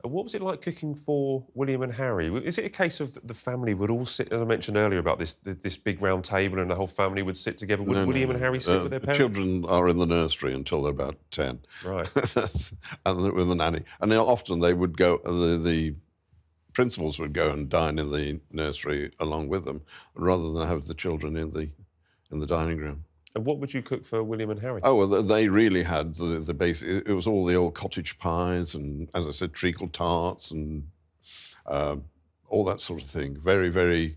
What was it like cooking for William and Harry? Is it a case of the family would all sit, as I mentioned earlier, about this big round table and the whole family would sit together? Would William and Harry sit with their parents? Children are in the nursery until they're about 10. Right. And with the nanny. And often they would go, the principals would go and dine in the nursery along with them, rather than have the children in the dining room. And what would you cook for William and Harry? Oh, well, they really had the basic. It was all the old cottage pies and, as I said, treacle tarts and all that sort of thing. Very, very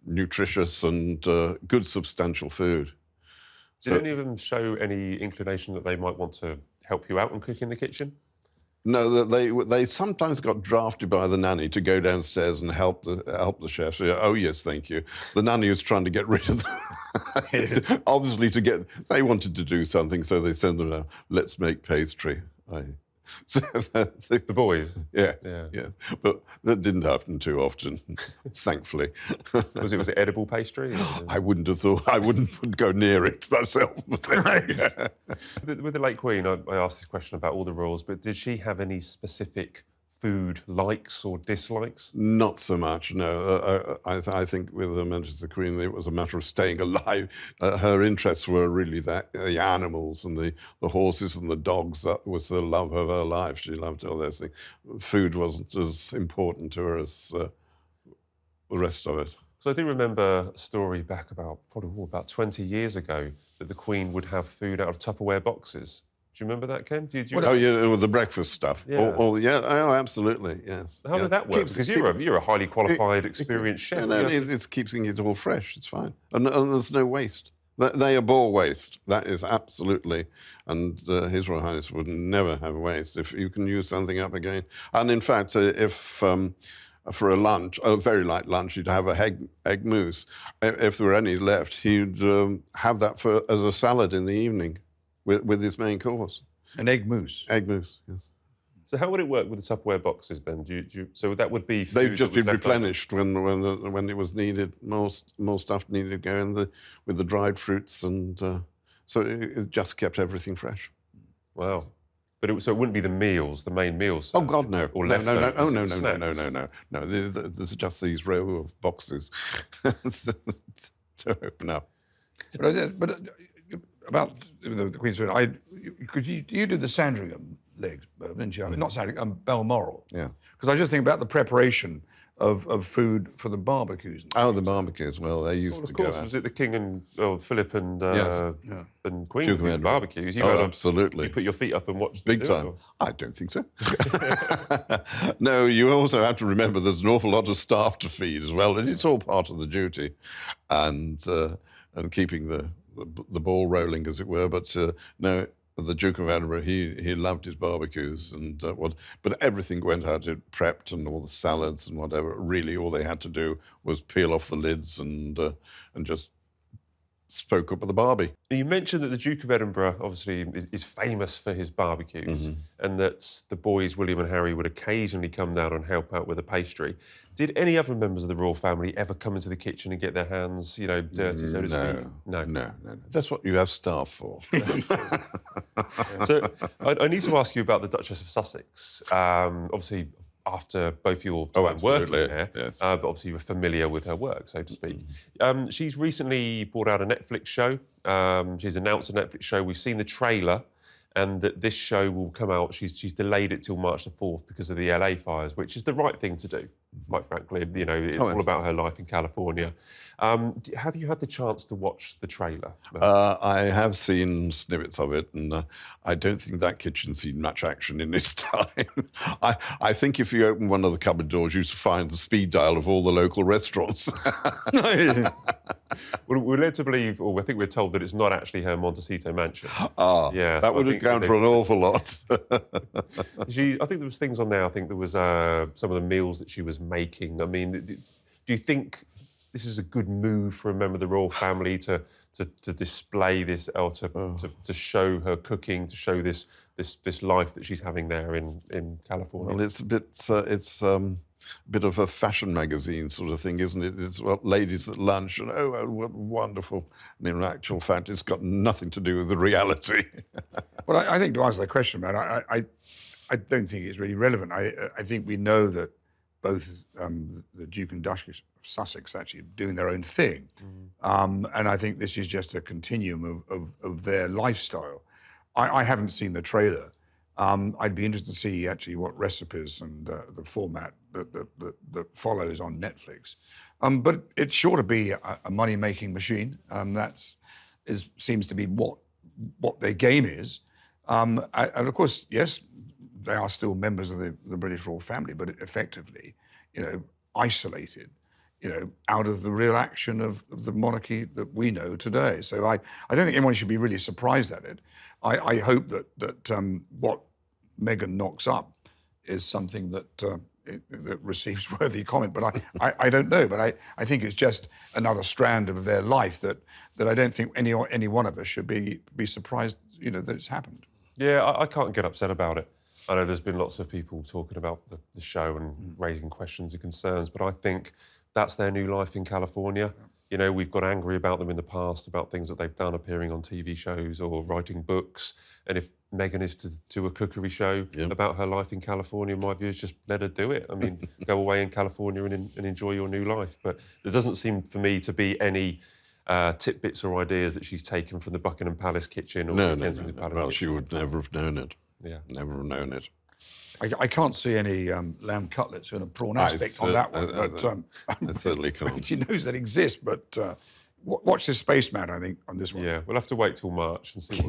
nutritious and good, substantial food. Did any of them show any inclination that they might want to help you out and cook in the kitchen? No, they sometimes got drafted by the nanny to go downstairs and help the chef. So, oh yes, thank you. The nanny was trying to get rid of them. Obviously, they wanted to do something, so they sent them out. Let's make pastry. The boys. Yes, yeah. But that didn't happen too often, thankfully. Was it edible pastry? I wouldn't have thought. I wouldn't go near it myself. Right. With the late Queen, I asked this question about all the royals, but did she have any specific food likes or dislikes? Not so much, no. I think with Her Majesty the Queen, it was a matter of staying alive. Her interests were really the animals and the horses and the dogs. That was the love of her life. She loved all those things. Food wasn't as important to her as the rest of it. So I do remember a story back about 20 years ago that the Queen would have food out of Tupperware boxes. Do you remember that, Ken? Oh, yeah, with the breakfast stuff. Yeah. Oh, absolutely, yes. How did that work? Because you're a highly qualified, experienced chef. No, it's keeping it all fresh. It's fine. And there's no waste. They abhor waste. That is absolutely. And His Royal Highness would never have waste if you can use something up again. And in fact, if for a lunch, a very light lunch, you'd have a egg mousse. If there were any left, he'd have that as a salad in the evening. With his main course. An egg mousse? Egg mousse, yes. So how would it work with the Tupperware boxes then? So that would be food. They'd just be replenished when it was needed. More stuff needed to go in with the dried fruits, and so it just kept everything fresh. Wow. But so it wouldn't be the main meals. Oh God, no. Or no. Oh no. There's just these row of boxes to open up. But about the Queen's food, you did the Sandringham legs, didn't you? Not Sandringham, Balmoral. Yeah. Because I just think about the preparation of food for the barbecues. The barbecues. Well, they used to go out. Of course, was it the King and Philip and and Queen Duke did barbecues? Absolutely. You put your feet up and watch Big time. Or? I don't think so. No, you also have to remember there's an awful lot of staff to feed as well, and it's all part of the duty, and keeping the ball rolling, as it were. But no, the Duke of Edinburgh, he loved his barbecues, and but everything went out, it prepped, and all the salads and whatever. Really, all they had to do was peel off the lids and just spoke up with the barbie. You mentioned that the Duke of Edinburgh obviously is famous for his barbecues, and that the boys, William and Harry, would occasionally come down and help out with a pastry. Did any other members of the royal family ever come into the kitchen and get their hands, dirty, so to speak? No. That's what you have staff for. So I need to ask you about the Duchess of Sussex. Obviously, after both your time working there, yes. But obviously you were familiar with her work, so to speak. She's recently brought out a Netflix show. She's announced a Netflix show. We've seen the trailer, and that this show will come out. She's delayed it till March the 4th because of the LA fires, which is the right thing to do, quite frankly. It's all about her life in California. Have you had the chance to watch the trailer? I have seen snippets of it, and I don't think that kitchen's seen much action in its time. I think if you open one of the cupboard doors, you'd find the speed dial of all the local restaurants. We're led to believe, or I think we're told, that it's not actually her Montecito mansion. Yeah, that would account for an awful lot. I think there was things on there. I think there was some of the meals that she was making. I mean, do you think this is a good move for a member of the royal family to display this, or to show her cooking, to show this life that she's having there in California? Well, it's a bit of a fashion magazine sort of thing, isn't it? It's ladies at lunch, and what wonderful. And in actual fact, it's got nothing to do with the reality. Well, I think to answer that question, man, I I don't think it's really relevant. I think we know that both the Duke and Duchess of Sussex actually doing their own thing. And I think this is just a continuum of their lifestyle. I haven't seen the trailer. I'd be interested to see actually what recipes and the format that follows on Netflix. But it's sure to be a money-making machine. Seems to be what their game is. And of course, yes, they are still members of the British royal family, but effectively, isolated, out of the real action of the monarchy that we know today. So I don't think anyone should be really surprised at it. I hope that what Meghan knocks up is something that receives worthy comment, but I don't know. But I think it's just another strand of their life that I don't think any one of us should be surprised, that it's happened. Yeah, I can't get upset about it. I know there's been lots of people talking about the show and raising questions and concerns, but I think that's their new life in California. We've got angry about them in the past, about things that they've done, appearing on TV shows or writing books. And if Meghan is to do a cookery show about her life in California, my view is just let her do it. I mean, go away in California and enjoy your new life. But there doesn't seem for me to be any tidbits or ideas that she's taken from the Buckingham Palace kitchen or the Kensington Palace Well, kitchen. she would never have known it. Yeah. Never have known it. I can't see any lamb cutlets and a prawn aspect on that one. I certainly can't. She knows that exists, but watch this space, Matt, I think, on this one. Yeah, we'll have to wait till March and see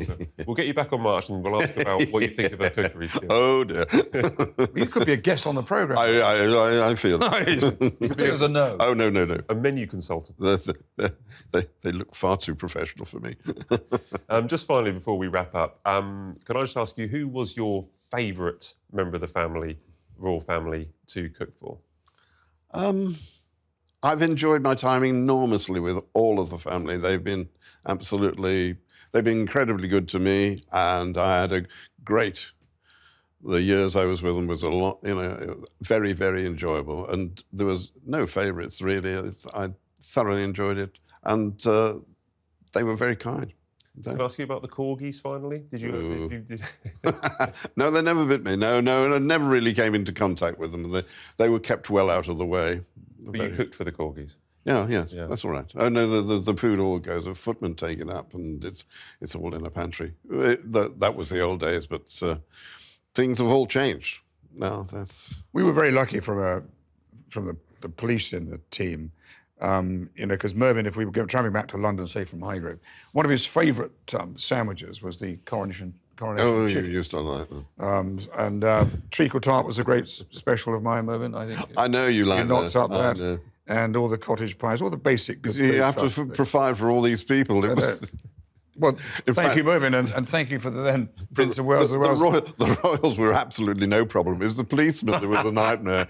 we'll get you back on March and we'll ask about what you think of her cookery skills. Oh, dear. You could be a guest on the programme. I feel it. You could take it as a no. Oh, no. A menu consultant. They look far too professional for me. Just finally, before we wrap up, can I just ask you, who was your favourite member of the family, royal family, to cook for? I've enjoyed my time enormously with all of the family. They've been incredibly good to me, and I had the years I was with them was a lot, very, very enjoyable. And there was no favourites, really. I thoroughly enjoyed it, and they were very kind. Can I ask you about the corgis, finally? Did you... No, they never bit me. No, I never really came into contact with them. They were kept well out of the way. But you cooked for the corgis? Yes, that's all right. Oh, no, the food all goes, a footman taken up, and it's all in a pantry. That was the old days, but things have all changed. No, We were very lucky from the police in the team, because Mervyn, if we were travelling back to London, say from Highgrove, one of his favourite sandwiches was the coronation chicken. You used to like them. And treacle tart was a great special of mine, Mervyn, I think. I know you like that. You knocked up that. And all the cottage pies, all the basic good food. You have to provide for all these people. It was... Well, thank you, Mervyn, and thank you for the then Prince of Wales. The royals were absolutely no problem. It was the policemen that were the nightmare.